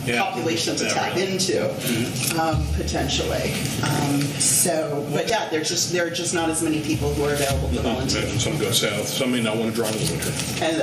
population to tap into, potentially. But yeah, there are just not as many people who are available to volunteer. Imagine some go south. Some may not want to drive in the winter. And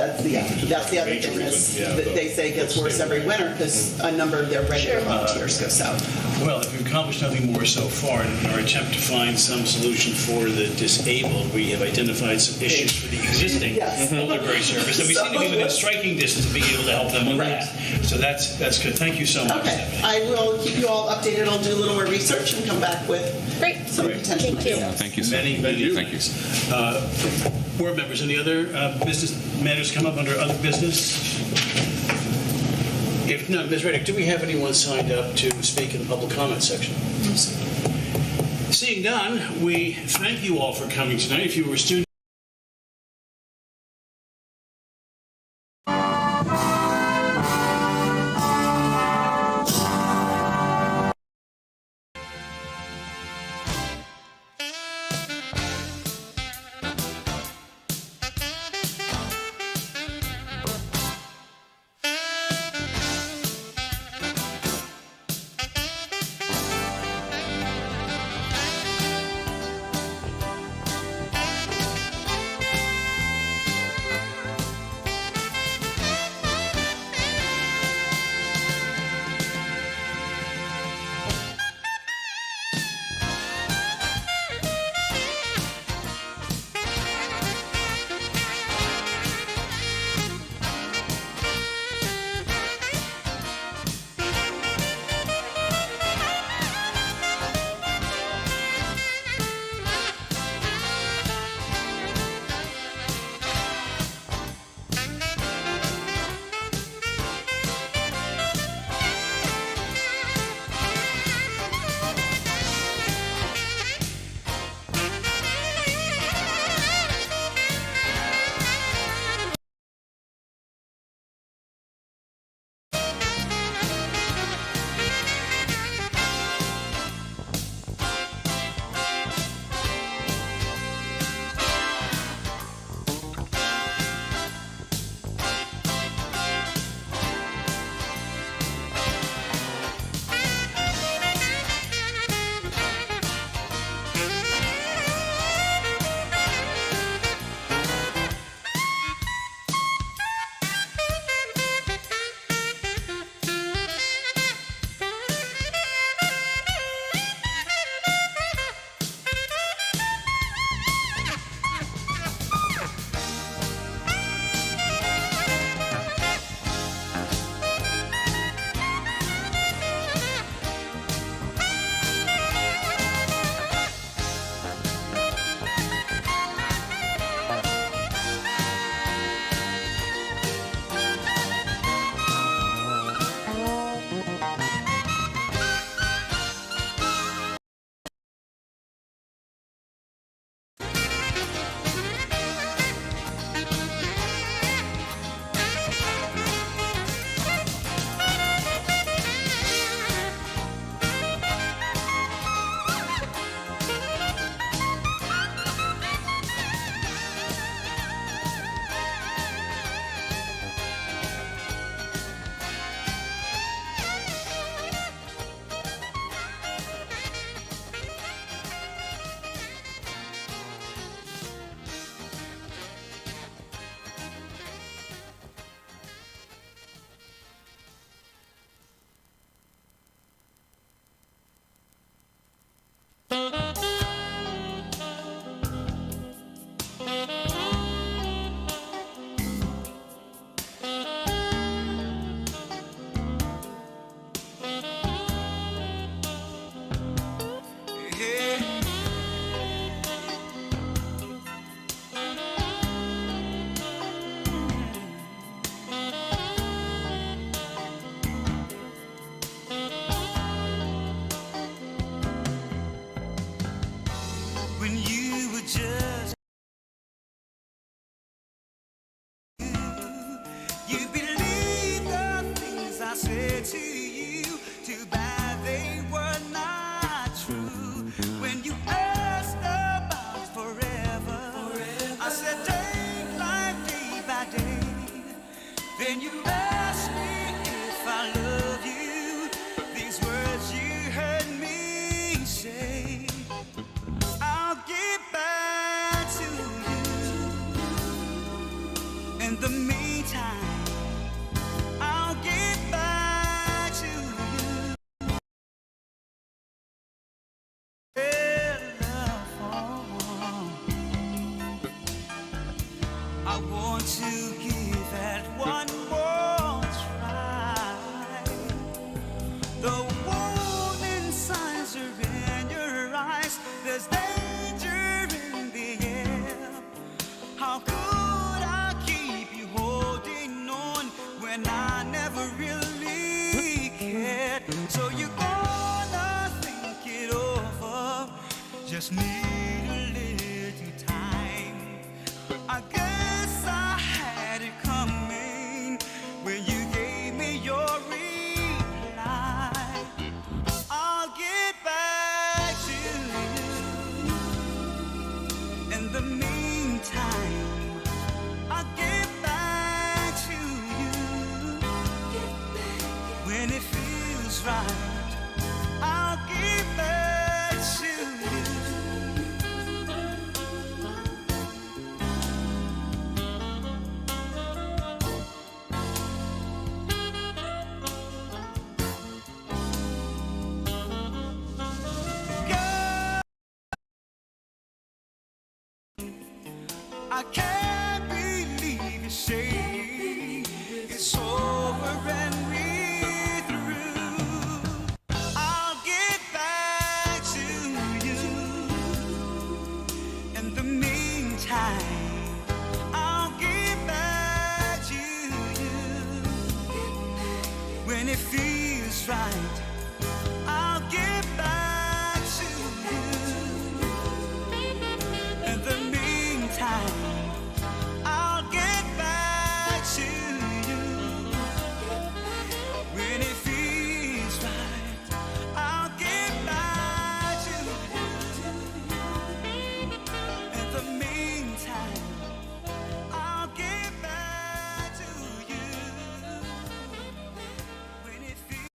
that's the other thing is that they say it gets worse every winter because a number of their regular volunteers go south. Well, if we've accomplished nothing more so far in our attempt to find some solution for the disabled, we have identified some issues for the existing elderberry service, and we seem to be within striking distance of being able to help them with that. So that's good. Thank you so much. Okay, I will keep you all updated. I'll do a little more research and come back with some potential ideas. Thank you, sir. Many thanks. Board members, any other business matters come up under other business? If not, Ms. Reddick, do we have anyone signed up to speak in the public comment section? Seeing none, we thank you all for coming tonight. If you were a student, Then you ask me if I love you. So you're gonna think it over. Just need a little time. I guess I had it coming when you gave me your reply. I'll get back to you. In the meantime, I'll get back to you. When it feels right, I'll get back to you. Girl, I can't believe you say it's over and we're through. I'll get back to you. In the meantime, I'll get back to you. When it feels right, I'll get back to you. In the meantime, I'll get back to you. When it feels right, I'll get back to you. In the meantime, I'll get back to you. When it feels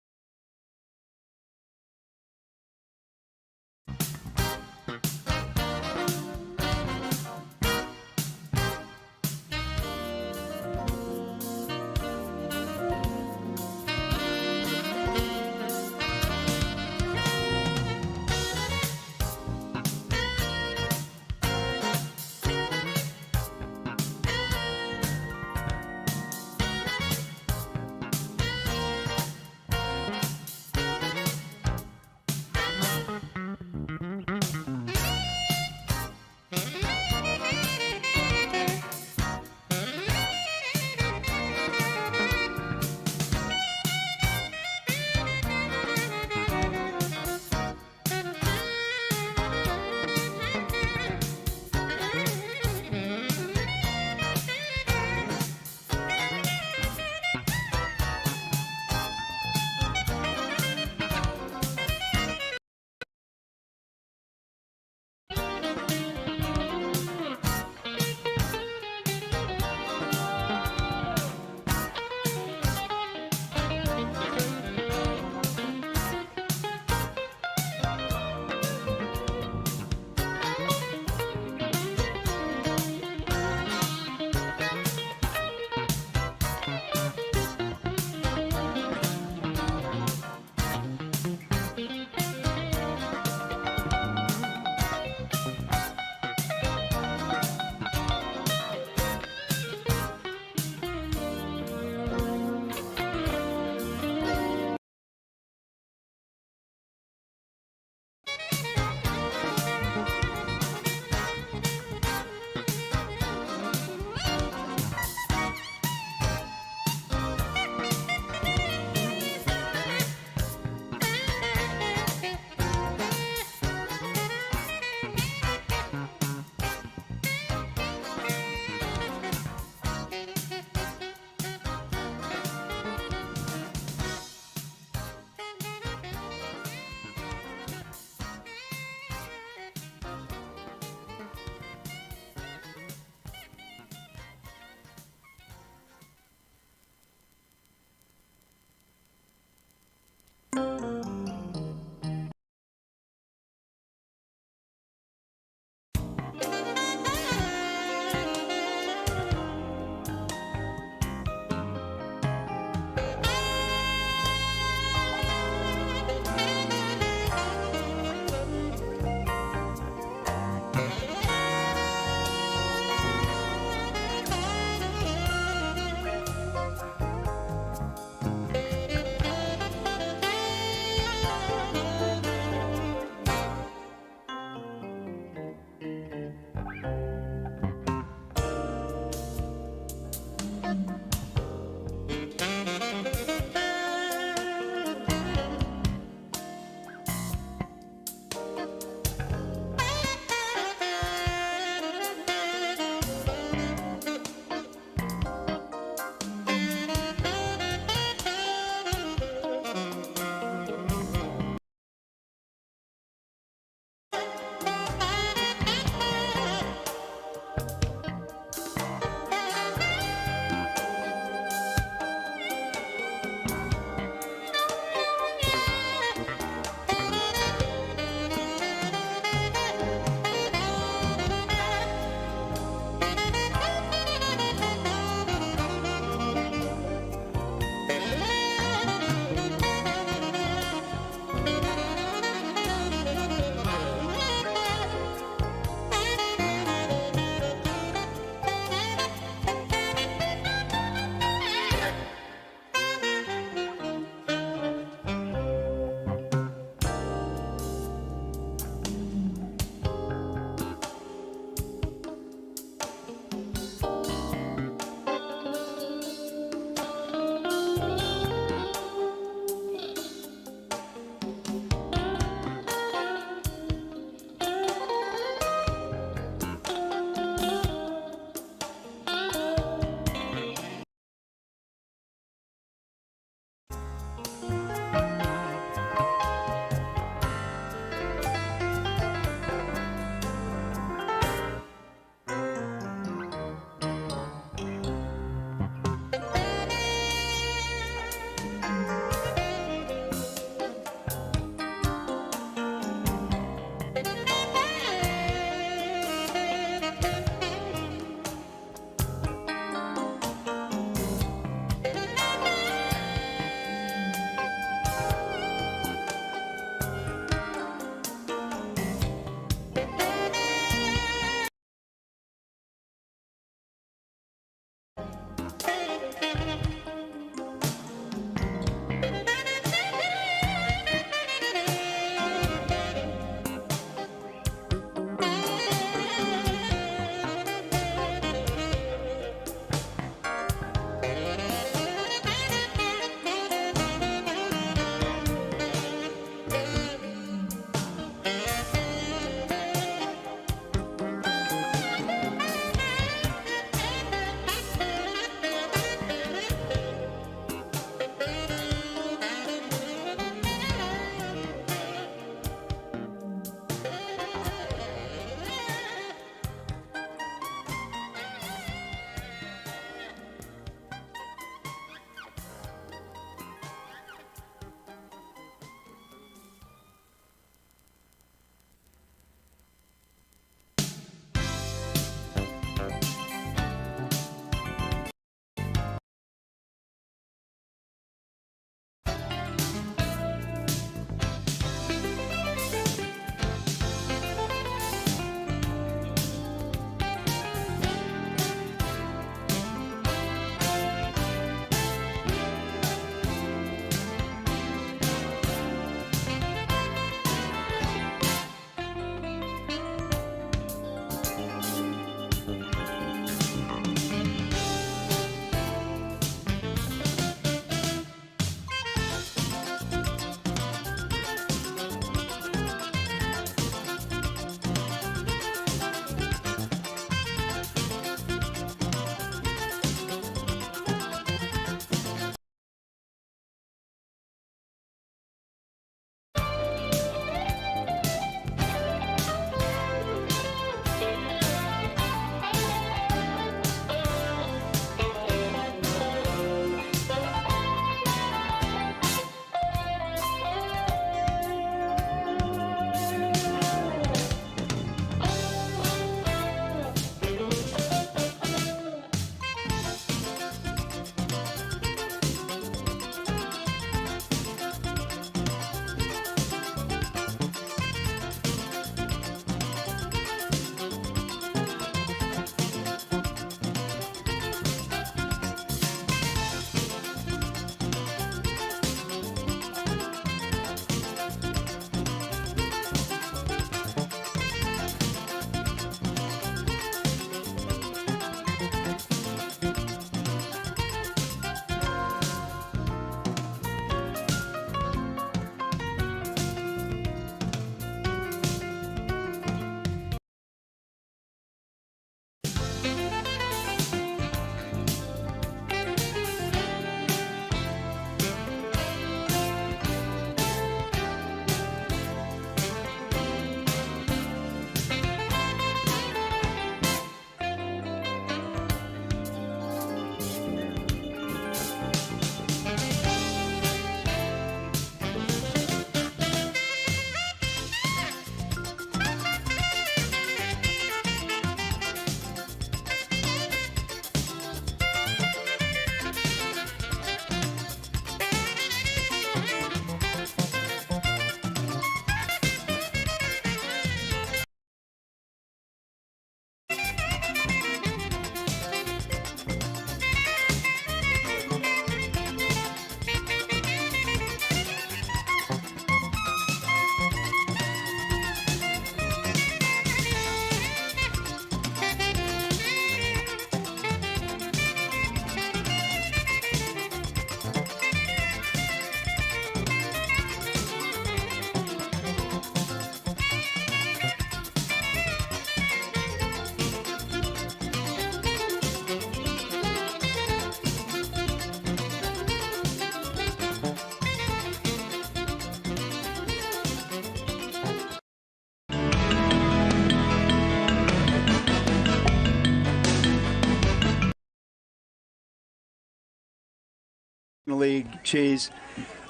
League, Cheese.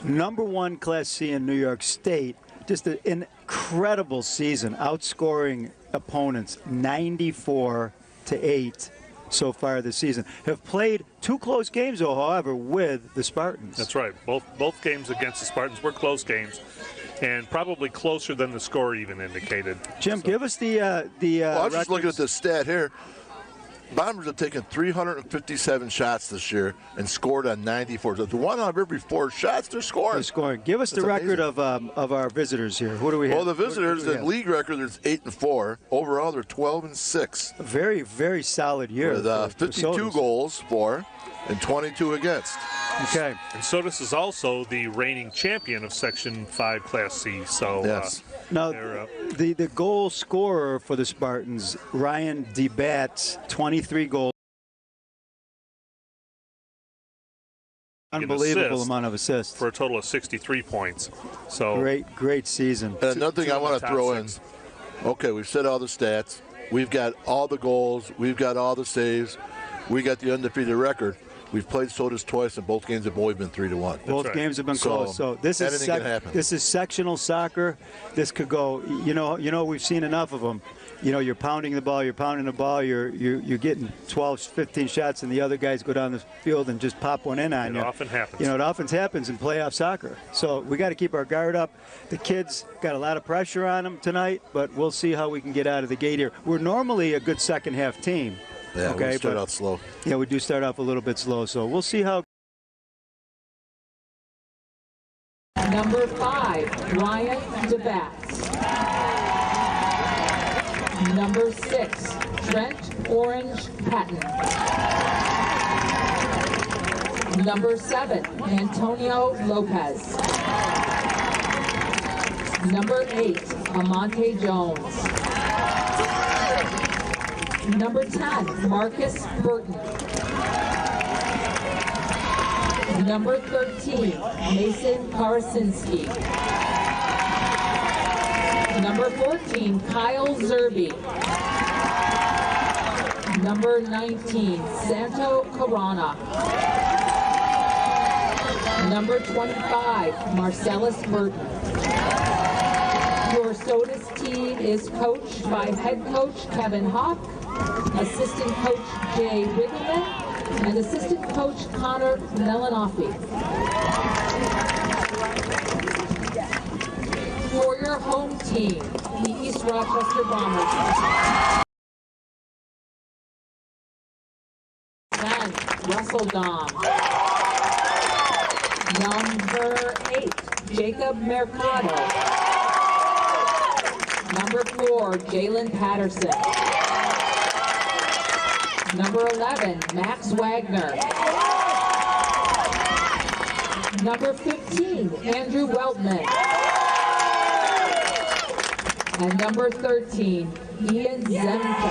#1 Class C in New York State. Just an incredible season, outscoring opponents 94-8 so far this season. Have played 2 close games, though, however, with the Spartans. That's right. Both games against the Spartans were close games, and probably closer than the score even indicated. Jim, give us the Well, I was just looking at records. this stat here. Bombers have taken 357 shots this year and scored on 94. So 1 out of every 4 shots, they're scoring. The scoring. Give us the That's record amazing. of our visitors here. Who do we have? Well, the Who visitors, do we the have? league record is 8-4. Overall, they're 12-6 A very, very solid year. with for 52 Sodas. goals for and 22 against. Okay. And Sodas is also the reigning champion of Section 5 Class C. So Yes. Now, they're, the goal scorer for the Spartans, Ryan DeBats, 23 goals. Unbelievable assist amount of assists. for a total of 63 points. So Great season. And another thing two I in want the to top throw 6. in, okay, we've said all the stats. We've got all the goals. We've got all the saves. We got the undefeated record. We've played Sodas twice, and both games have only been 3-1. Both right. games have been So, close. So this is anything can happen. this is sectional soccer. This could go. You know. We've seen enough of them. You're pounding the ball. You're You're getting 12, 15 shots, and the other guys go down the field and just pop one in on It you. often happens. It often happens in playoff soccer. So we got to keep our guard up. The kids got a lot of pressure on them tonight, but we'll see how we can get out of the gate here. We're normally a good second half team. Yeah, okay, we start but out slow. yeah, we do start off a little bit slow. So we'll see how. Number 5, Ryan DeBats. Number 6, Trent Orange Patton. Number 7, Antonio Lopez. Number 8, Amante Jones. Number 10, Marcus Burton. Number 13, Mason Karasinski. Number 14, Kyle Zerby. Number 19, Santo Corona. Number 25, Marcellus Burton. Your Sodas team is coached by head coach Kevin Hawk, assistant coach Jay Riggleman, and assistant coach Connor Melanofi. For your home team, the East Rochester Bombers. 10, Russell Dom. Number 8, Jacob Mercado. Number 4, Jalen Patterson. Number 11, Max Wagner. Number 15, Andrew Weltman. And number 13, Ian Zemke.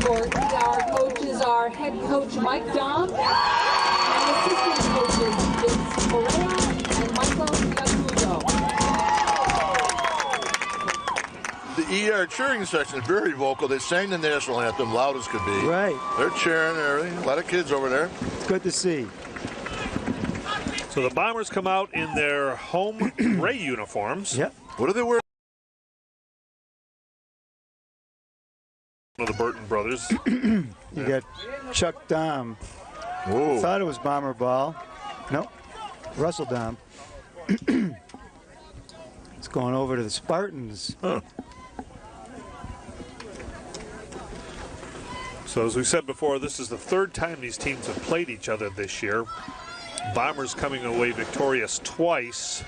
For ER coaches are head coach Mike Dom and assistant coaches Vince Correa and Michael Yakuzo. The ER cheering section is very vocal. They sang the national anthem loud as could be. Right. They're cheering and everything. A lot of kids over there. Good to see. So the Bombers come out in their home gray uniforms. Yep. What do they wear? One of the Burton brothers. You got Chuck Dom. Whoa. Thought it was Bomber Ball. Nope. Russell Dom. It's going over to the Spartans. Huh. So as we said before, this is the 3rd time these teams have played each other this year. Bombers coming away victorious twice.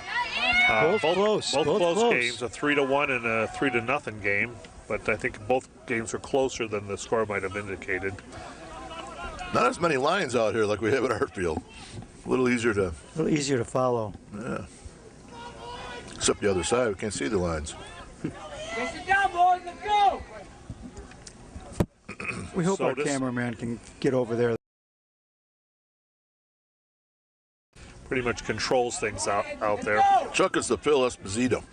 Both close. Both Both close close. games, a 3-1 and a 3-0 game. But I think both games were closer than the score might have indicated. Not as many lines out here like we have at our field. A little easier to, A little easier to follow. yeah. Except the other side, we can't see the lines. Sit down, boys. Let's go. We hope our Sodas. cameraman can get over there. Pretty much controls things out there. Chuck is the Phil Esposito.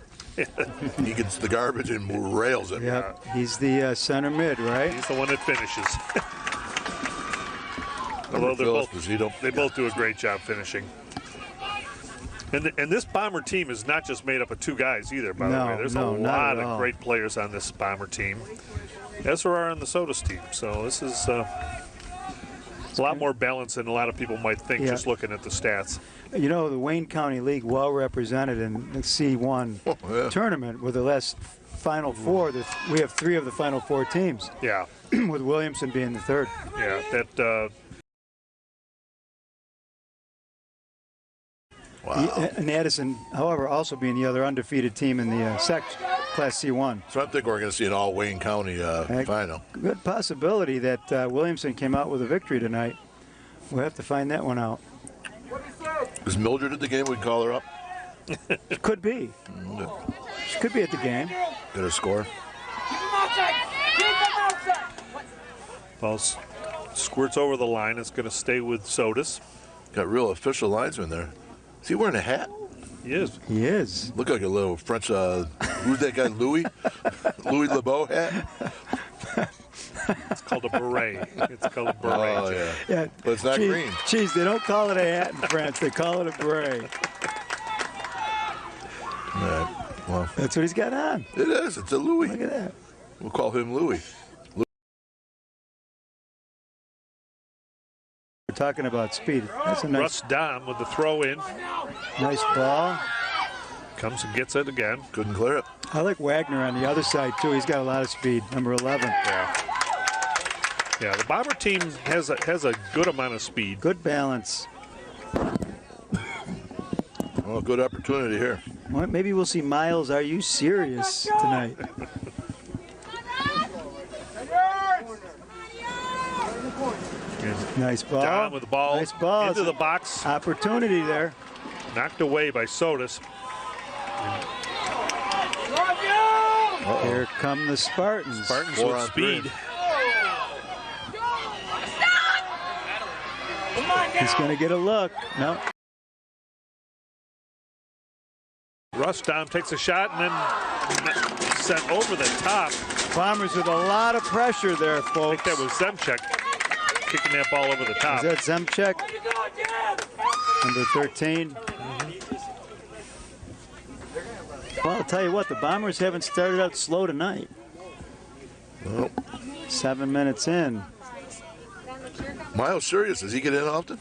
He gets the garbage and rails it. Yep. He's the center mid, right? He's the one that finishes. Although Phil Esposito. they both do a great job finishing. And this Bomber team is not just made up of two guys either, by the way. There's a lot of great players on this Bomber team, as there are on the Sodas team. So this is a lot more balanced than a lot of people might think just looking at the stats. You know, the Wayne County League well represented in the C1 tournament with the last Final Four. We have 3 of the Final 4 teams. Yeah. With Williamson being the 3rd. Yeah, that. Wow. And Addison, however, also being the other undefeated team in the Class C1. So I think we're going to see an all Wayne County final. Good possibility that Williamson came out with a victory tonight. We'll have to find that one out. Is Mildred at the game? We'd call her up. Could be. She could be at the game. Get a score. Well, squirts over the line. It's going to stay with Sodas. Got real official linesman there. Is he wearing a hat? He is. He is. Look like a little French. Who's that guy? Louis? Louis LeBeau hat? It's called a beret. It's called a beret. Oh, yeah. But it's not green. Geez, they don't call it a hat in France. They call it a beret. All right. Well, that's what he's got on. It is. It's a Louis. Look at that. We'll call him Louis. We're talking about speed. That's a nice. Russ Dom with the throw in. Nice ball. Comes and gets it again. Couldn't clear it. I like Wagner on the other side, too. He's got a lot of speed, number 11. Yeah, the Bomber team has a good amount of speed. Good balance. Well, good opportunity here. Well, maybe we'll see Miles. Are you serious tonight? Nice ball. Dom with the ball. Nice ball. Into the box. Opportunity there. Knocked away by Sodas. Here come the Spartans. Spartans with speed. He's going to get a look. No. Russ Dom takes a shot and then sent over the top. Bombers with a lot of pressure there, folks. I think that was Zemchek kicking that ball over the top. Is that Zemchek? Number 13. Well, I'll tell you what, the Bombers haven't started out slow tonight. Nope. 7 minutes in. Miles Sirius, does he get in often?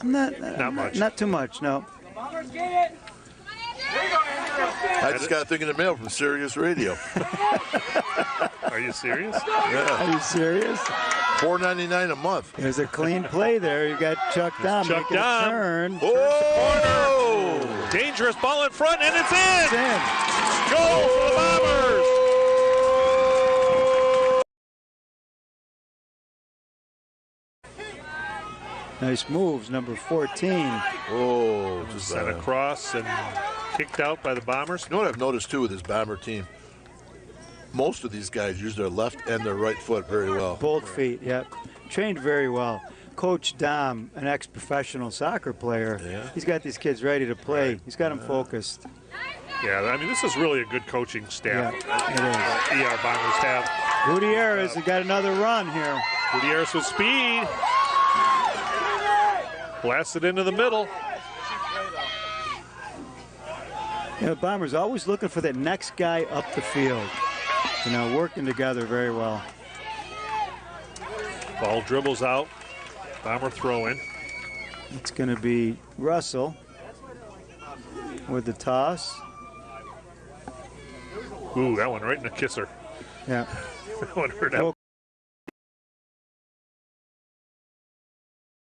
Not much. Not too much, no. I just got a thing in the mail from Sirius Radio. Are you serious? Yeah. Are you serious? $4.99 a month. There's a clean play there. You got Chuck Dom making a turn. Oh! Dangerous ball in front, and it's in! It's in. Goal for the Bombers! Nice moves, number 14. Oh, just Sent across and kicked out by the Bombers. You know what I've noticed, too, with this Bomber team? Most of these guys use their left and their right foot very well. Both feet, yep. Trained very well. Coach Dom, an ex-professional soccer player, he's got these kids ready to play. Right. He's got them focused. Yeah, I mean, this is really a good coaching staff. Yeah, it is. Bombers have. Gutierrez has got another run here. Gutierrez with speed. Blasted into the middle. You know, Bombers always looking for that next guy up the field. You know, working together very well. Ball dribbles out. Bomber throw in. It's going to be Russell with the toss. Ooh, that one right in the kisser. Yeah. That one hurt out.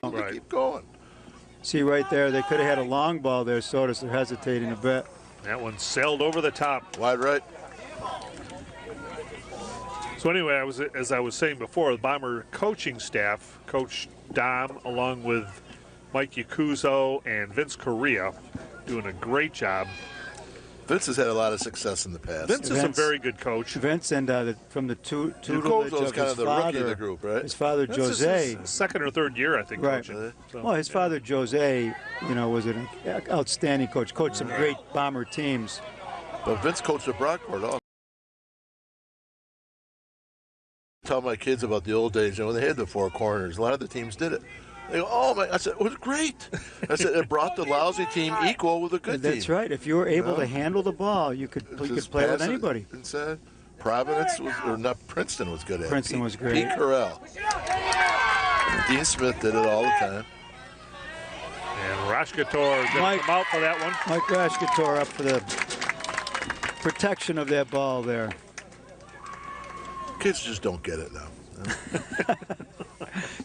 Right. Keep going. See right there, they could have had a long ball there, Sodas. They're hesitating a bit. That one sailed over the top. Wide right. So anyway, as I was saying before, the Bomber coaching staff, Coach Dom, along with Mike Yakuzo and Vince Correa, doing a great job. Vince has had a lot of success in the past. Vince is a very good coach. Vince and from the tutelage Yakuzo's of kind his of the father, rookie of the group, right? His father, This Jose. is his second or third year, I think, Right. coaching. So, Well, his father, Jose, you know, was an outstanding coach. Coached some great Bomber teams. But Vince coached at Brockport also. Tell my kids about the old days, you know, when they had the four corners. A lot of the teams did it. They go, oh my! I said, it was great. I said, it brought the lousy team equal with a good team. That's right. If you were able to handle the ball, you could play with anybody. Instead, Providence was, or not, Princeton was good at it. Princeton was great. Pete Carell. Dean Smith did it all the time. And Rashkator going to come out for that one. Mike Rashkator up for the protection of that ball there. Kids just don't get it now.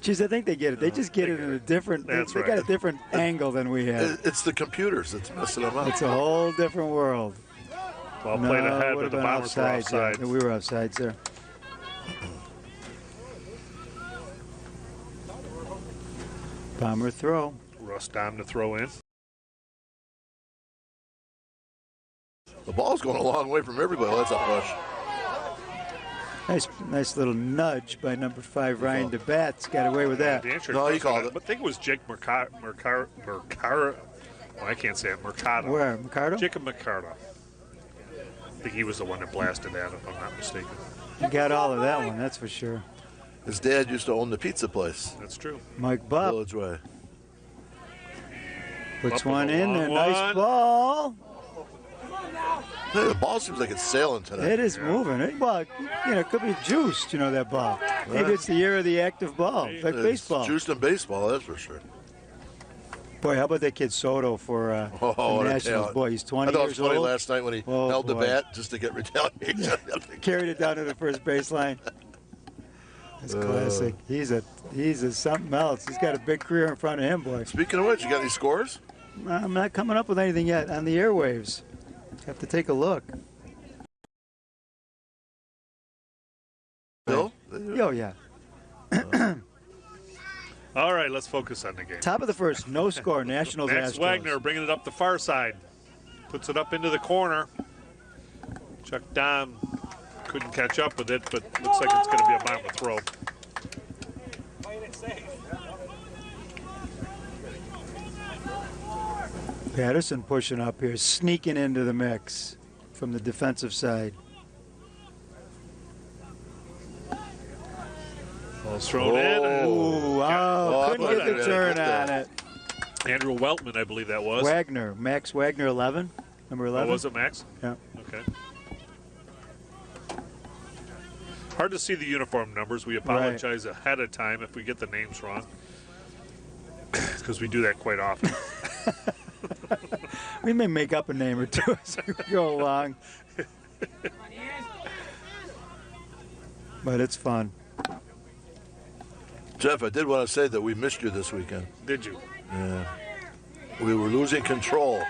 Geez, I think they get it. They just get it in a different. They got a different angle than we have. It's the computers that's messing them up. It's a whole different world. Well played ahead, but the Bombers were offside. Yeah, we were offsides there. Bomber throw. Russ Dom to throw in. The ball's going a long way from everybody. That's a push. Nice little nudge by number 5, Ryan DeBat's got away with that. No, he called it. I think it was Jake Mercado. I can't say it. Mercado. Where? Mercado? Jacob Mercado. I think he was the one that blasted that, if I'm not mistaken. He got all of that one, that's for sure. His dad used to own the pizza place. That's true. Mike Bupp Village Way. puts one in there. Nice ball. Hey, the ball seems like it's sailing today. It is moving. It could be juiced, that ball. Maybe it's the year of the active ball. It's like baseball. Juiced in baseball, that's for sure. Boy, how about that kid Soto for the Nationals? Boy, he's 20 years old. I thought it was funny last night when he held the bat just to get retaliation. Yeah. Carried it down to the first baseline. That's classic. He's a something else. He's got a big career in front of him, boy. Speaking of which, you got any scores? I'm not coming up with anything yet on the airwaves. Have to take a look. Bill? Oh, yeah. All right, let's focus on the game. Top of the first, no score, Nationals Max Astros. Wagner bringing it up the far side. Puts it up into the corner. Chuck Dom couldn't catch up with it, but looks like it's going to be a Bomber throw. Patterson pushing up here, sneaking into the mix from the defensive side. Ball's thrown in. Couldn't get the turn on it. Andrew Weltman, I believe that was. Wagner, Max Wagner, 11, number 11. Oh, was it Max? Yeah. Okay. Hard to see the uniform numbers. We apologize ahead of time if we get the names wrong, because we do that quite often. We may make up a name or two as we go along. But it's fun. Jeff, I did want to say that we missed you this weekend. Did you? Yeah. We were losing control.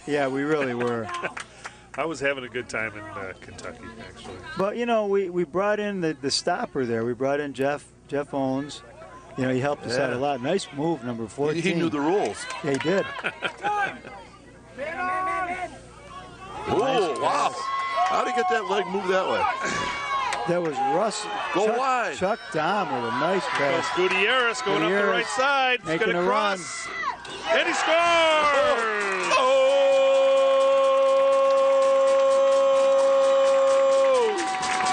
Yeah, we really were. I was having a good time in Kentucky, actually. But, we brought in the stopper there. We brought in Jeff Owens. He helped us out a lot. Nice move, number 14. He knew the rules. Yeah, he did. Oh, wow. How'd he get that leg moved that way? That was Russ. Wide. Chuck Dom with a nice pass. Gutierrez going up the right side. He's making going to cross. Run. And he scores!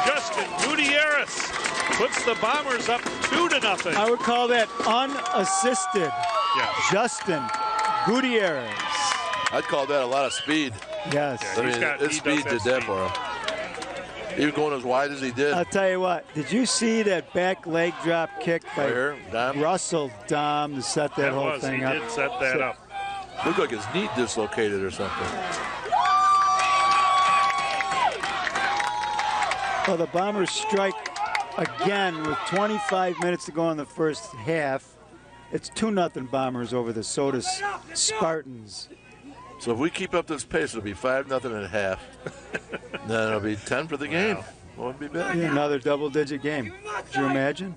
Justin Gutierrez puts the Bombers up 2-0. I would call that unassisted. Yeah. Justin Gutierrez. I'd call that a lot of speed. Yes. Yeah, his speed did that for him. Even going as wide as he did. I'll tell you what. Did you see that back leg drop kick by Russell Dom to set that whole thing up? He did set that up. Looked like his knee dislocated or something. Well, the Bombers strike again with 25 minutes to go in the first half. It's 2-0 Bombers over the Soda Spartans. So if we keep up this pace, it'll be 5-0 at half. Then it'll be 10 for the game. Won't be bad. Yeah, another double-digit game. Could you imagine?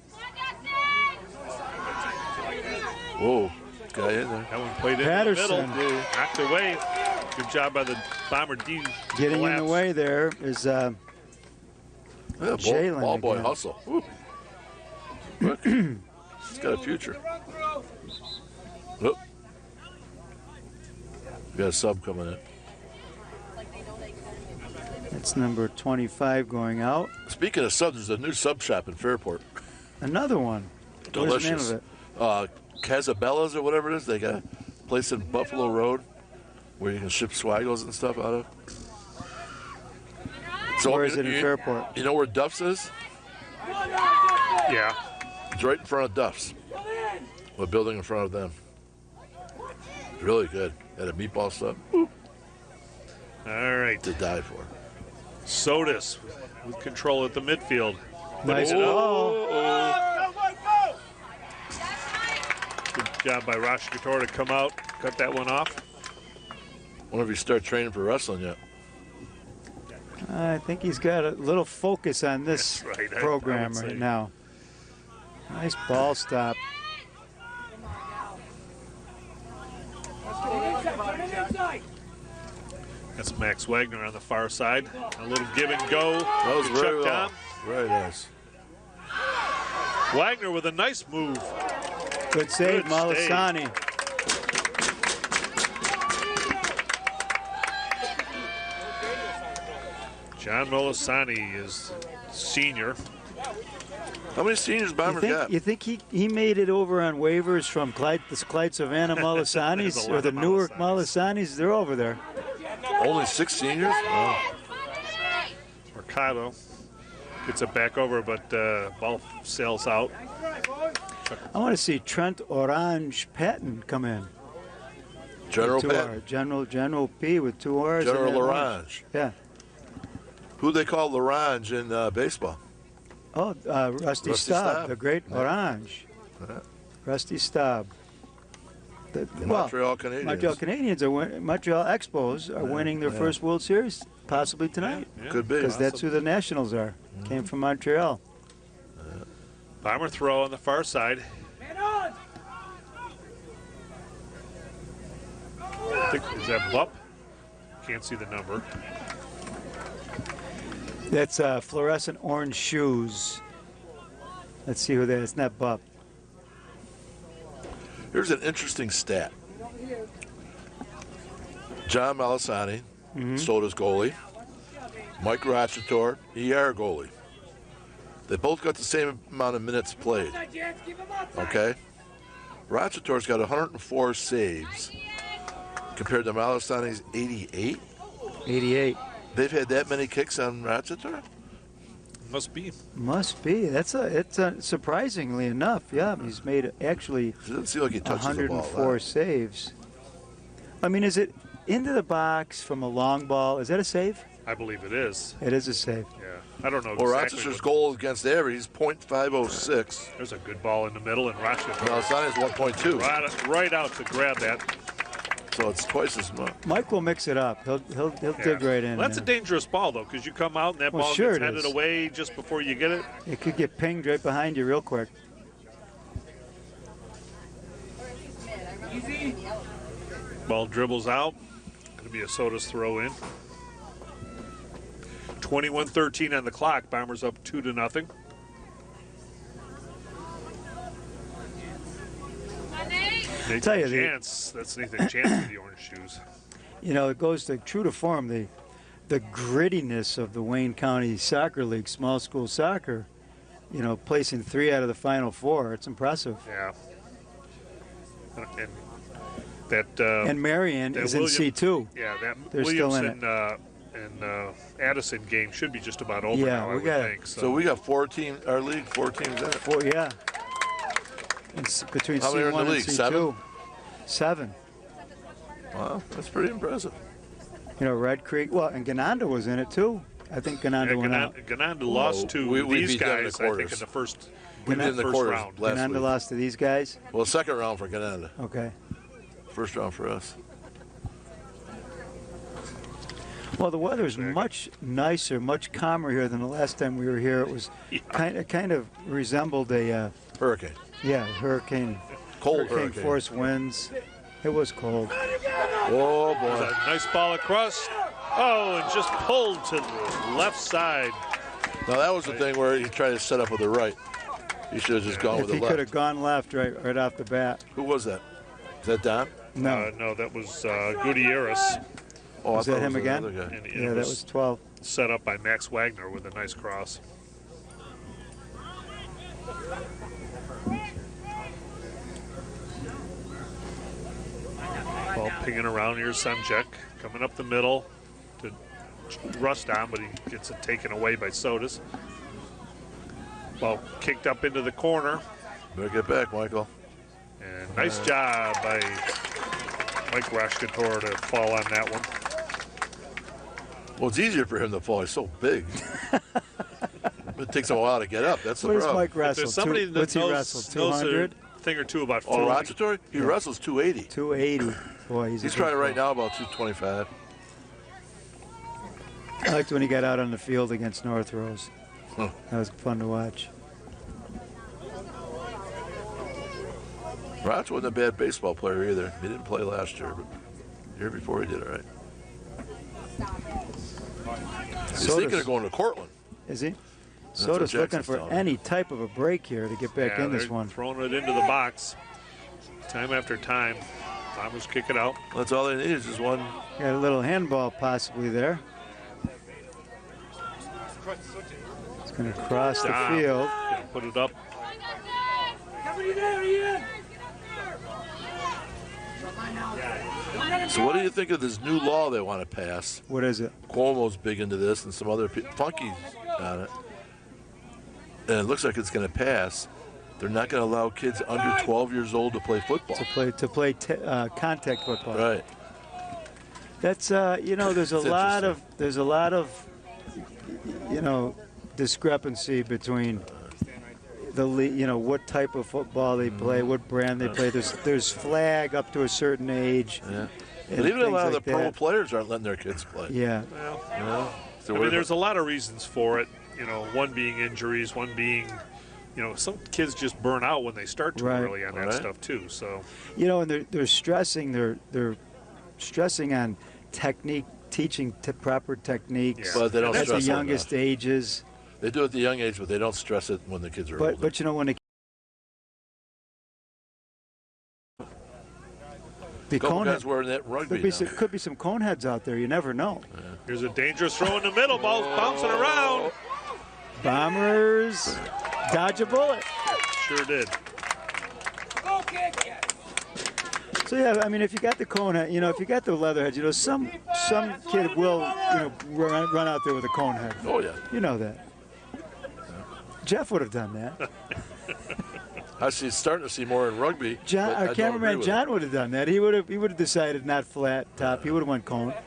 Whoa, guy in there. That one played in Patterson. the middle. Knocked away. Good job by the Bomber D. Getting in the way there is Jalen. Ball boy again. hustle. Look, he's got a future. Look. We got a sub coming in. It's number 25 going out. Speaking of subs, there's a new sub shop in Fairport. Another one. Delicious. What's the name of it? Casabellas or whatever it is. They got a place in Buffalo Road where you can ship swaggles and stuff out of. So where is it in Fairport? You know where Duff's is? Yeah. It's right in front of Duff's. The building in front of them. Really good. Had a meatball sub. All right. To die for. Sodas with control at the midfield. Nice ball. Good job by Rosh Couture to come out, cut that one off. Wonder if he start training for wrestling yet. I think he's got a little focus on this That's right, program I would right say. now. Nice ball stop. That's Max Wagner on the far side. A little give and go. That was to very Chuck well. Dom. Very nice. Wagner with a nice move. Good save, Good Malasani. John Molisani is senior. How many seniors Bombers got? You think he made it over on waivers from the Clyde Savannah Malasanis There's a or lot the of Newark Malasanis. Malasanis? They're over there. Only 6 seniors? Oh. Mercado gets it back over, but ball sails out. I want to see Trent Orange Patton come in. General With two Patton. R. General P with 2 R's. General and then Larange. Yeah. Who they call Larange in baseball? Oh, Rusty Staub, Staub. the great Yeah. Orange. Yeah. Rusty Staub. Montreal Canadiens. Montreal Canadiens Montreal Expos are winning their first World Series possibly tonight. Yeah. Could be. Because that's who the Nationals are. Came from Montreal. Bomber throw on the far side. Is that Bupp? Can't see the number. That's fluorescent orange shoes. Let's see who that is. It's not Bupp. Here's an interesting stat. John Malasani, Soda's goalie. Mike Rochator, ER goalie. They both got the same amount of minutes played. Okay? Rochator's got 104 saves compared to Malasani's 88. 88. They've had that many kicks on Rochator? Must be. Must be. It's surprisingly enough. Yeah, he's made actually It doesn't seem like he touches the ball. 104 saves. I mean, is it into the box from a long ball? Is that a save? I believe it is. It is a save. Yeah. I don't know Well, exactly. Rochester's goal against average is .506. There's a good ball in the middle, and Rochester Malasani's 1.2. right out to grab that. So it's twice as much. Mike will mix it up. He'll dig right in. Well, that's a there. dangerous ball, though, because you come out and that Well, ball sure gets it headed is. away just before you get it. It could get pinged right behind you real quick. Ball dribbles out. Going to be a Soda's throw in. 21-13 on the clock. Bombers up 2-0. Nathan tell you, Chance. That's Nathan Chance with the orange shoes. You know, it goes to true to form. The grittiness of the Wayne County Soccer League, small school soccer. You know, placing 3 out of the final 4. It's impressive. Yeah. And that. And Marion that is in William- C2. Yeah, that They're still Williamson in and Addison game should be just about over Yeah, now, I we would got it. think. So we got 4 teams, our league, 4 teams in it. 4, yeah. Between How many are in C1 the and league? C2. 7. Wow, that's pretty impressive. You know, Red Creek. Well, and Gananda was in it too. I think Gananda went out. Gananda lost to we these beat them in the guys, I think, quarters. in the first, We did in the first quarters round. last Gananda week. lost to these guys. Well, second round for Gananda. Okay. First round for us. Well, the weather's much nicer, much calmer here than the last time we were here. It was kind of resembled a Hurricane. hurricane. Cold hurricane. Force winds. It was cold. Oh, boy. A nice ball across. Oh, and just pulled to the left side. Now, that was the thing where he tried to set up with the right. He should have just gone If with the he left. could have gone left right off the bat. Who was that? Is that Don? No. No, that was Gutierrez. Oh, Was I that thought it him was again? another guy. And Yeah, that was 12. set up by Max Wagner with a nice cross. Ball pinging around. Here's Semchek coming up the middle to Rustam, but he gets it taken away by Sodas. Ball kicked up into the corner. Better get back, Michael. And nice job by Mike Rashkator to fall on that one. Well, it's easier for him to fall. He's so big. It takes a while to get up. That's the What does problem. Mike wrestle? There's somebody that What's he knows wrestle? a 200? thing or two about Oh, falling. Rashkator? He wrestles 280. 280. Boy, He's trying right now about 225. I liked when he got out on the field against North Rose. Huh. That was fun to watch. Roch wasn't a bad baseball player either. He didn't play last year, but the year before he did all right. He's thinking of going to Cortland. Is he? what Soda's looking Jackson's for telling me. any type of a break here to get back in this they're one. throwing it into the box time after time. Bombers kick it out. That's all they need is just one. Got a little handball possibly there. It's going to cross the Dom field. gonna put it up. So what do you think of this new law they want to pass? What is it? Cuomo's big into this, and some other Funky's on it. And it looks like it's going to pass. They're not going to allow kids under 12 years old to play football. To play contact football. Right. That's you know, there's a lot of you know, discrepancy between the you know, what type of football they play, what brand they play. There's flag up to a certain age. Yeah. and But even a things lot of like the pro that. players aren't letting their kids play. Yeah. Well, You know? So I mean, there's a lot of reasons for it. You know, one being injuries, one being, you know, some kids just burn out when they start too Right. early on that Right. stuff too. So You know, and they're stressing they're stressing on technique, teaching proper techniques But they don't at the stress it youngest ages. They do it at the young age, but they don't stress it when the kids are older. But you know, when the couple cone guys wearing that rugby now. could be some cone heads out there. You never know. here's a dangerous throw in the middle. Ball's bouncing around. Bombers dodge a bullet. Sure did. So yeah, I mean, if you got the cone head, you know, if you got the leather heads, you know, some kid will, you know, run out there with a cone head. Oh, yeah. You know that. Jeff would have done that. I see, starting to see more in rugby. John, but I our don't agree cameraman with John would have done that. He would have decided not flat top. He would have went cone. it.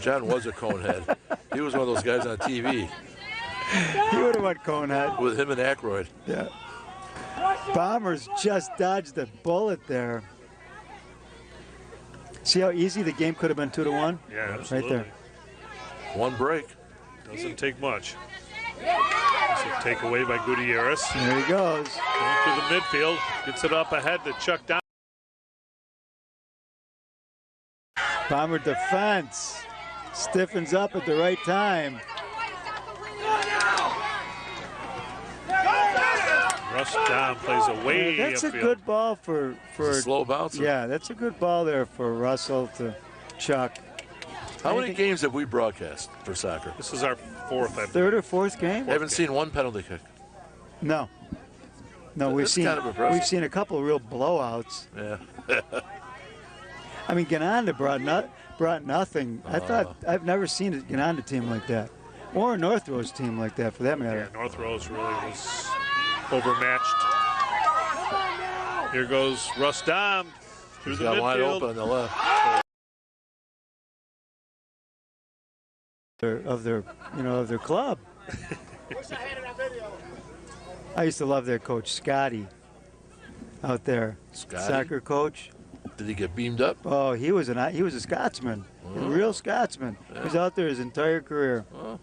John was a cone head. He was one of those guys on TV He would have went cone head. with him and Aykroyd. Yeah. Bombers just dodged a bullet there. See how easy the game could have been 2-1? Yeah, absolutely. Right there. One break. Doesn't take much. It's a takeaway by Gutierrez. There he goes. Going through the midfield. Gets it up ahead to Chuck down. Bomber defense stiffens up at the right time. Russ down plays away That's a upfield. good ball for It's a slow bouncer. yeah, that's a good ball there for Russell to Chuck. How many Anything- games have we broadcast for soccer? This is our fourth, I believe. Third or fourth game? I haven't seen one penalty kick. No. No, we've That's seen kind of impressive. we've seen a couple of real blowouts. Yeah. I mean, Gananda brought nothing. I thought I've never seen a Gananda team like that, or a North Rose team like that, for that matter. Yeah, North Rose really was overmatched. Here goes Russ Dom through He's the got wide midfield. open on the left. Of their club. I used to love their coach Scotty out there. Scotty? Soccer coach. Did he get beamed up? Oh, he was a Scotsman, a real Scotsman. He was out there his entire career. Oh.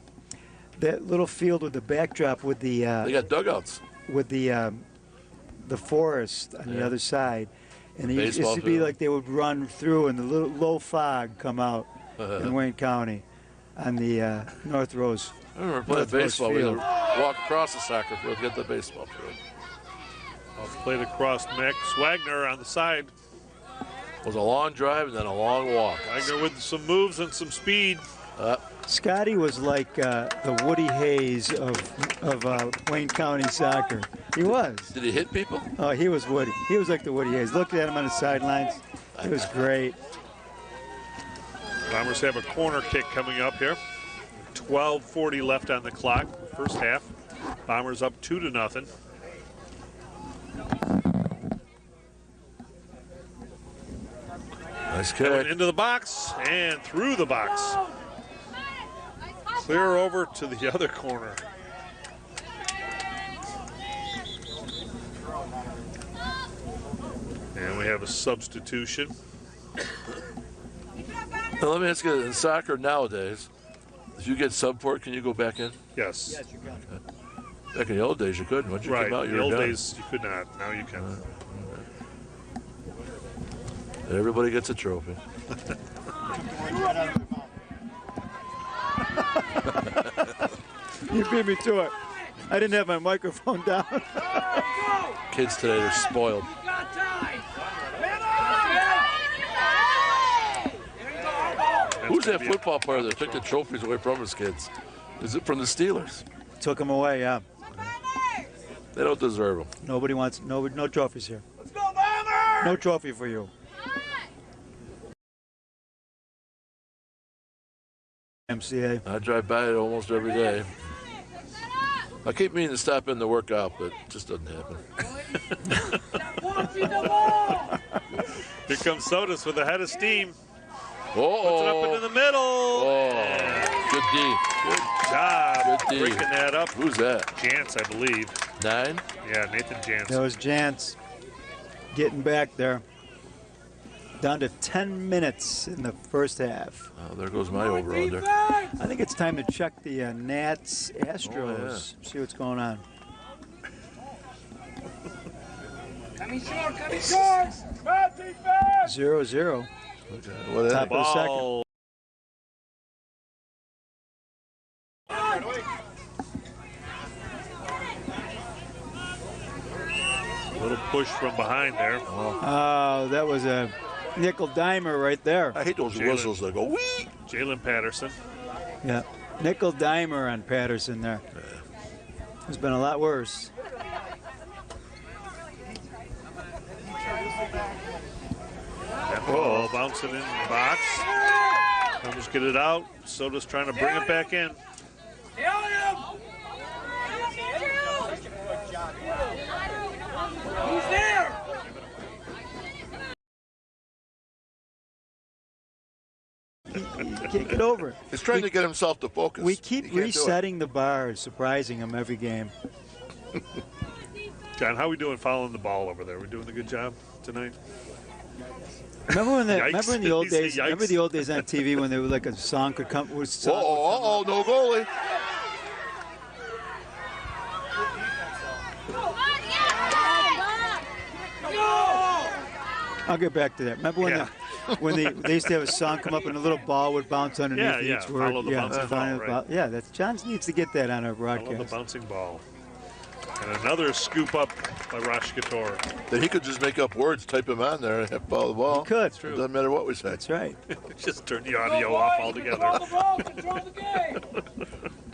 That little field with the backdrop with the They got dugouts. with the forest on the Yeah. other side, and it used Baseball to be field. like they would run through and the little low fog come out in Wayne County on the North Rose. I remember playing North Rose baseball. We had field. to walk across the soccer field to get the baseball field. Played across Max Wagner on the side. It was a long drive and then a long walk. Wagner with some moves and some speed. Scotty was like the Woody Hayes of Wayne County soccer. He was. Did he hit people? Oh, he was Woody. He was like the Woody Hayes. Looked at him on the sidelines. It was great. Bombers have a corner kick coming up here. 12:40 left on the clock, first half. Bombers up 2-0. Nice kick. Going into the box and through the box. Clear over to the other corner. And we have a substitution. Now, let me ask you, in soccer nowadays, if you get sub for it, can you go back in? Yes. Yes, you can. Back in the old days, you couldn't. Once you Right. came out, you The were old done. days you could not. Now you can. Everybody gets a trophy. You beat me to it. I didn't have my microphone down. Kids today, they're spoiled. Who's that football player that took the trophies away from his kids? Is it from the Steelers? Took him away, yeah. They don't deserve them. Nobody wants, no trophies here. Let's go, Bombers! No trophy for you. MCA. I drive by it almost every day. I keep meaning to stop in to work out, but it just doesn't happen. Here comes Sodas with a head of steam. Oh, Puts it up into the middle. Oh, good D. Good job Good D. breaking that up. Who's that? Jantz, I believe. 9? Yeah, Nathan Jantz. That was Jantz getting back there. Down to 10 minutes in the first half. Oh, there goes my over-under. I think it's time to check the Nats Astros. See what's going on. Coming short, coming short! Bad defense! 0-0. What Top of the second. Ball. Little push from behind there. Oh, that was a nickel dimer right there. I hate those Jalen. whistles that go wee. Jalen Patterson. Yeah, nickel dimer on Patterson there. It's been a lot worse. That ball bouncing in the box. Bombers get it out. Soda's trying to bring it back in. He's there! He can't get over it. He's trying to get himself to focus. We He keep can't do it. resetting the bar, surprising him every game. John, how are we doing following the ball over there? We doing a good job tonight? Remember when Yikes. remember in the old He said days? yikes. Remember the old days on TV when there was like a song could come? Oh, no goalie. I'll get back to that. Remember when Yeah. when they used to have a song come up and a little ball would bounce underneath Yeah, each yeah, word? follow the bouncing follow ball, the right. Yeah, that's John needs to get that on our Follow the broadcast. bouncing ball. And another scoop up by Rosh Couture. Then he could just make up words, type them on there, and have follow the ball. He could. It doesn't matter what we say. That's right. Just turn the audio off altogether. Control the ball, control the game!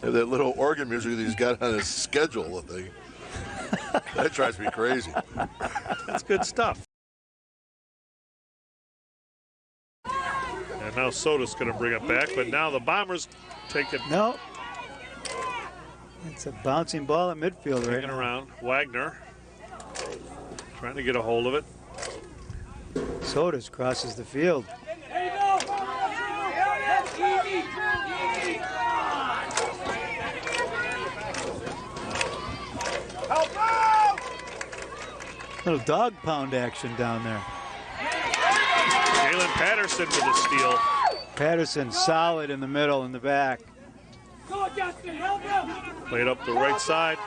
Have that little organ music that he's got on his schedule thing. That drives me crazy. That's good stuff. And now Soda's going to bring it back, but now the Bombers take it No. It's a bouncing ball at midfield right hanging now. around. Wagner trying to get a hold of it. Sodas crosses the field. There you go! Easy! Easy! Help out! Little dog pound action down there. Jalen Patterson with a steal. Patterson solid in the middle and the back. Go, Justin! Help him! Played up the right side.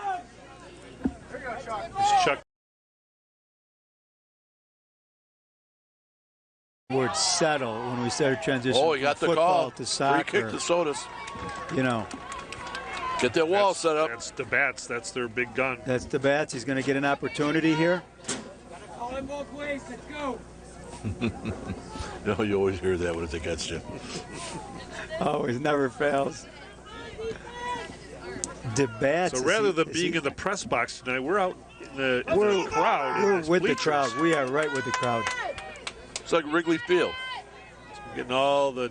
It's Chuck. Word settle when we started transitioning Oh, he got from the football call. to Free soccer. kick to Sodas. You know, Get that wall set up. That's the Bats. That's their big gun. that's the bats. He's going to get an opportunity here. Call him both ways. Let's go! You know, you always hear that when it's against you. Always never fails. Debats. So rather than being in the press box tonight, we're out in the crowd. in We're these with the bleachers. crowd. We are right with the crowd. It's like Wrigley Field. Getting all the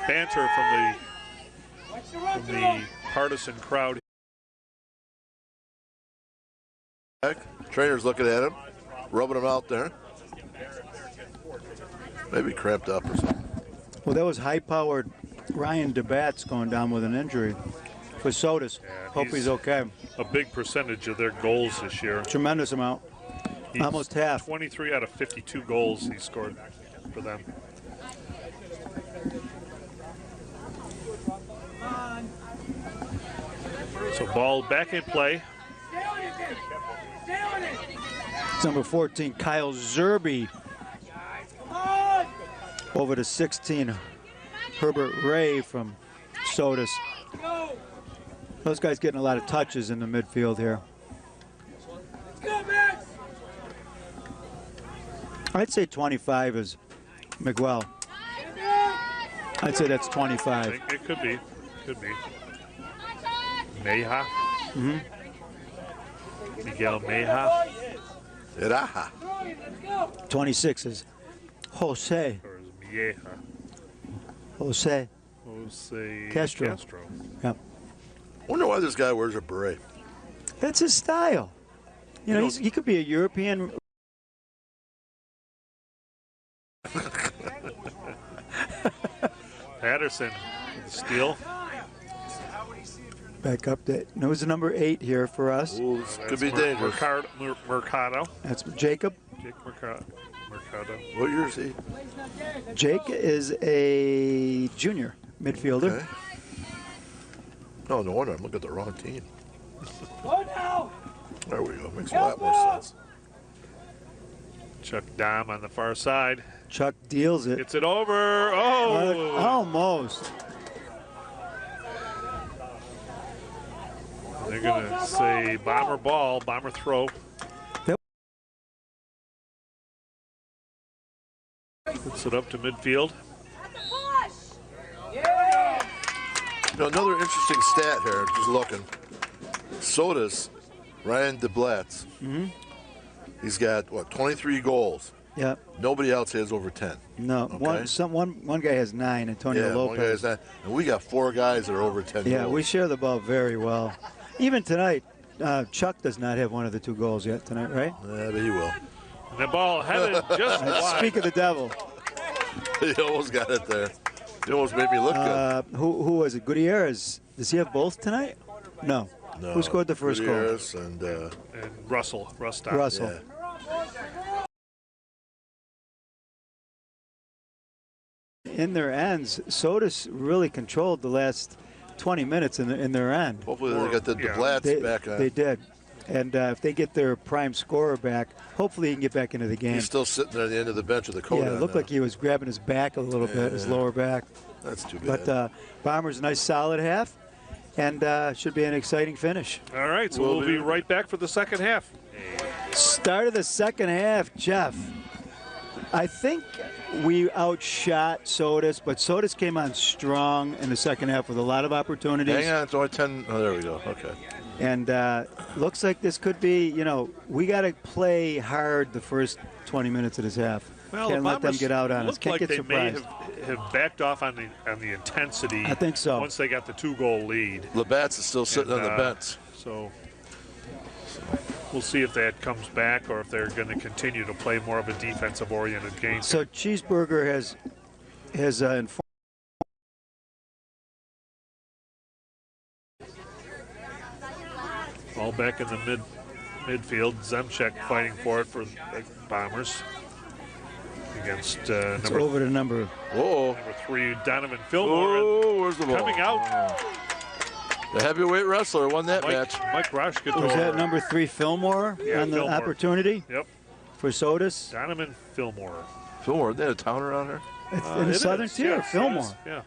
banter from the partisan crowd. Trainer's looking at him, rubbing him out there. Maybe cramped up or something. Well, that was high-powered Ryan DeBat's going down with an injury for Sodas. Yeah, Hope he's okay. A big percentage of their goals this year. Tremendous amount. He's almost half. 23 out of 52 goals he scored for them. So ball back in play. It's number 14, Kyle Zerby. Over to 16, Herbert Ray from Sodas. Those guys getting a lot of touches in the midfield here. I'd say 25 is Miguel. I'd say that's 25. It could be. Meja. Mm-hmm. Miguel Meja. Iraja. 26 is Jose. Or is Mieja? Jose Castro. Yep. Wonder why this guy wears a beret. That's his style. You know, he could be a European. Patterson, with the steal. Back up to who's the number 8 here for us? Ooh, this could be dangerous. Mercado. That's Jacob. Jake Mercado. What year is he? Jake is a junior midfielder. Okay. Oh, no wonder I'm looking at the wrong team. There we go. Makes a lot more sense. Chuck Dom on the far side. Chuck deals it. Gets it over. Oh! Almost. They're going to say bomber ball, bomber throw. Puts it up to midfield. You know, another interesting stat here, just looking. Sodas, Ryan DeBlatz. Mm-hmm. He's got, 23 goals. Yeah. Nobody else has over 10. No. Okay. One guy has 9, Antonio Lopez. One guy has 9. And we got 4 guys that are over 10 Yeah, goals. we share the ball very well. Even tonight, Chuck does not have one of the 2 goals yet tonight, right? Yeah, but he will. And the ball headed just wide. Speak of the devil. He almost got it there. He almost made me look good. Who was it? Gutierrez. Does he have both tonight? No. No, Who scored the first goal? Gutierrez and Russell. Russell. Yeah. In their ends, Sodas really controlled the last 20 minutes in their end. Hopefully they got the DeBlatz back on. They did. And if they get their prime scorer back, hopefully he can get back into the game. He's still sitting there at the end of the bench with the coat on. Yeah, it looked like he was grabbing his back a little bit, his lower back. That's too bad. But Bombers, a nice solid half, and should be an exciting finish. All right, so we'll be right back for the second half. Start of the second half, Jeff. I think we outshot Sodas, but Sodas came on strong in the second half with a lot of opportunities. Hang on, it's only 10. Oh, there we go. Okay. And looks like this could be, we got to play hard the first 20 minutes of this half. Well, Can't let them get out on us. Can't like get they surprised. may have backed off on the intensity. I think so. Once they got the 2-goal lead. Labatt's is still sitting on the bench. So we'll see if that comes back or if they're going to continue to play more of a defensive-oriented game. So Cheeseburger has informed. All back in the midfield. Zemchek fighting for it for the Bombers against over to number 3, Donovan Fillmore. Oh, where's the ball? Coming out. The heavyweight wrestler won that match. Mike Roshkator. Was that number 3 Fillmore on the Fillmore. opportunity? Yep. For Sodas? Donovan Fillmore. Fillmore, isn't that a town around here? It's in the southern tier, yes, Fillmore. Yeah.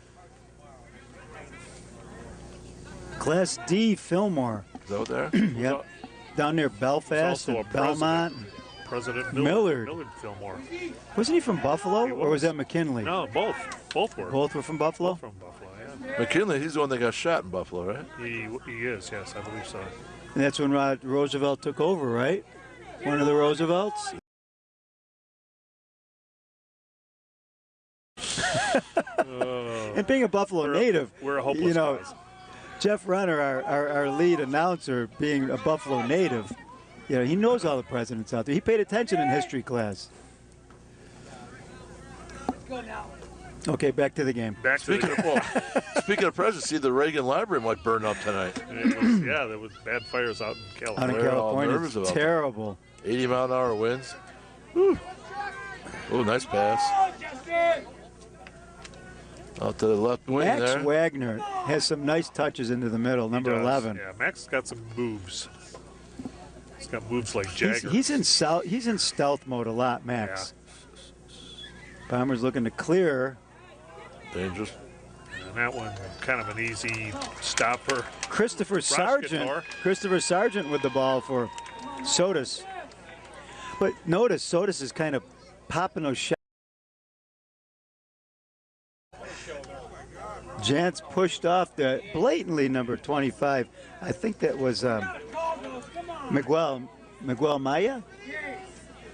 Class D, Fillmore. Is that what there? Yep. Down near Belfast also and a Belmont. President Millard. Fillmore. Wasn't he from Buffalo, or was that McKinley? No, both. Both were. Both were from Buffalo? From Buffalo, yeah. McKinley, he's the one that got shot in Buffalo, right? He is, yes, I believe so. And that's when Roosevelt took over, right? One of the Roosevelts? And being a Buffalo native, we're a hopeless cause. Jeff Renner, our lead announcer, being a Buffalo native, he knows all the presidents out there. He paid attention in history class. Okay, back to the game. Speaking of presidents, see, the Reagan Library might burn up tonight. There was bad fires out in California. Out in California, it's terrible. 80-mile-an-hour winds. Whew. Oh, nice pass. Out to the left wing there. Max Wagner has some nice touches into the middle, number 11. Yeah, Max got some moves. He's got moves like Jagger. He's in stealth mode a lot, Max. Yeah. Bombers looking to clear. Dangerous. And that one, kind of an easy stop for Christopher Sargent. Christopher Sargent with the ball for Sotis. But notice Sotis is kind of popping those shots. Jantz pushed off the blatantly number 25. I think that was Miguel Maya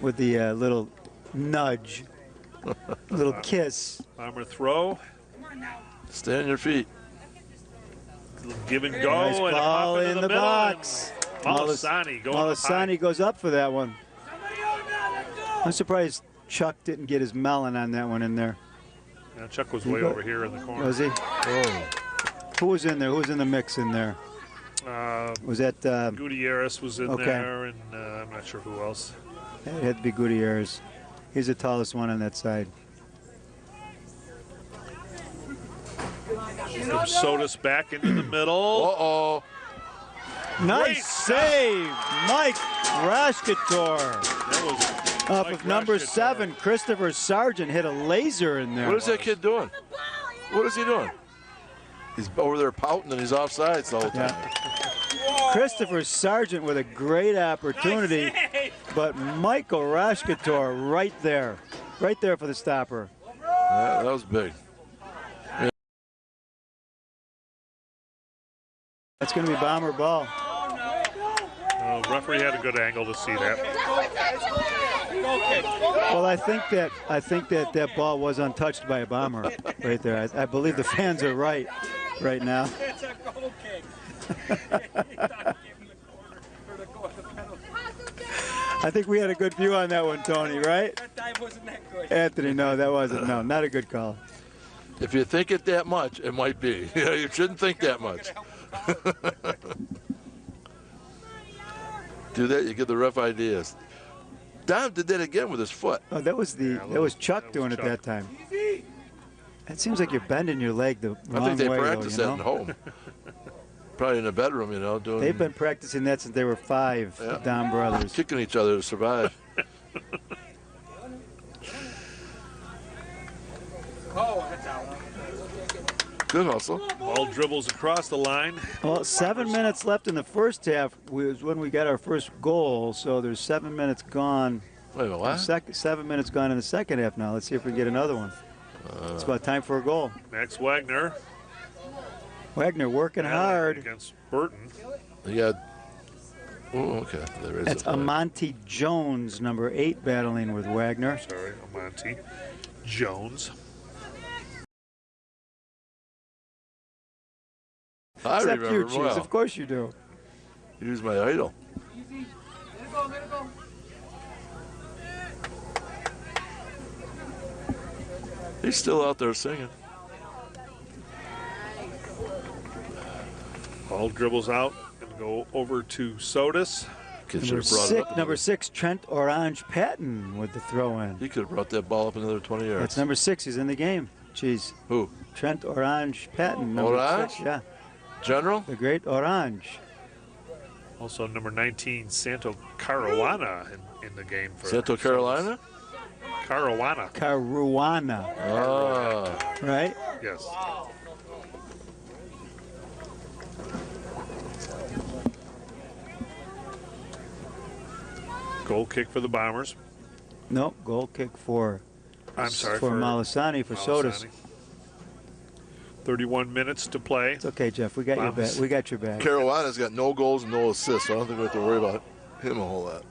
with the little nudge, little kiss. Bomber throw. Stay on your feet. Give and go. Nice and ball in the box. Malasani goes up for that one. I'm surprised Chuck didn't get his melon on that one in there. Yeah, Chuck was way over here in the corner. Was he? Oh. Who was in there? Who was in the mix in there? Was that Gutierrez was in there, and I'm not sure who else. It had to be Gutierrez. He's the tallest one on that side. From Sotis back into the middle. Uh-oh. Nice save, Mike Rascator. That was off of number 7, Christopher Sargent hit a laser in there. What is that kid doing? What is he doing? He's over there pouting and he's offsides the whole time. Yeah. Christopher Sargent with a great opportunity, but Michael Rascator right there for the stopper. Yeah, that was big. Yeah. That's going to be Bomber ball. Referee had a good angle to see that. Well, I think that ball was untouched by a Bomber right there. I believe the fans are right now. It's a goal kick. I think we had a good view on that one, Tony, right? That dive wasn't that good. Anthony, no, that wasn't. No, not a good call. If you think it that much, it might be. You shouldn't think that much. Do that, you give the ref ideas. Dom did that again with his foot. Oh, that was Chuck doing it that time. It seems like you're bending your leg the wrong way. I think they practice practice that at home. Probably in the bedroom, doing. They've been practicing that since they were 5, the Dom brothers. Kicking each other to survive. Good hustle. Ball dribbles across the line. Well, 7 minutes left in the first half was when we got our first goal, so there's 7 minutes gone. Wait a minute, what? 7 minutes gone in the second half now. Let's see if we can get another one. It's about time for a goal. Max Wagner. Wagner working hard. Against Burton. Oh, okay. There is. That's Amonte Jones, number 8, battling with Wagner. Sorry, Amonte Jones. I Except remember you, Cheese. well. Of course you do. He was my idol. Let it go. He's still out there singing. Ball dribbles out and go over to Sotis. Number 6, Trent Orange Patton with the throw in. He could have brought that ball up another 20 yards. That's number 6. He's in the game. Cheese. Who? Trent Orange Patton. Number Orange? 6. Yeah. General? The great Orange. Also number 19, Santo Caruana in the game. For Santo Carolina? Caruana. Caruana. Oh. Right? Yes. Goal kick for the Bombers. No, goal kick for Malasani for Sotis. 31 minutes to play. It's okay, Jeff. We got your back. We got your back. Carolina's got no goals and no assists, so I don't think we have to worry about him a whole lot.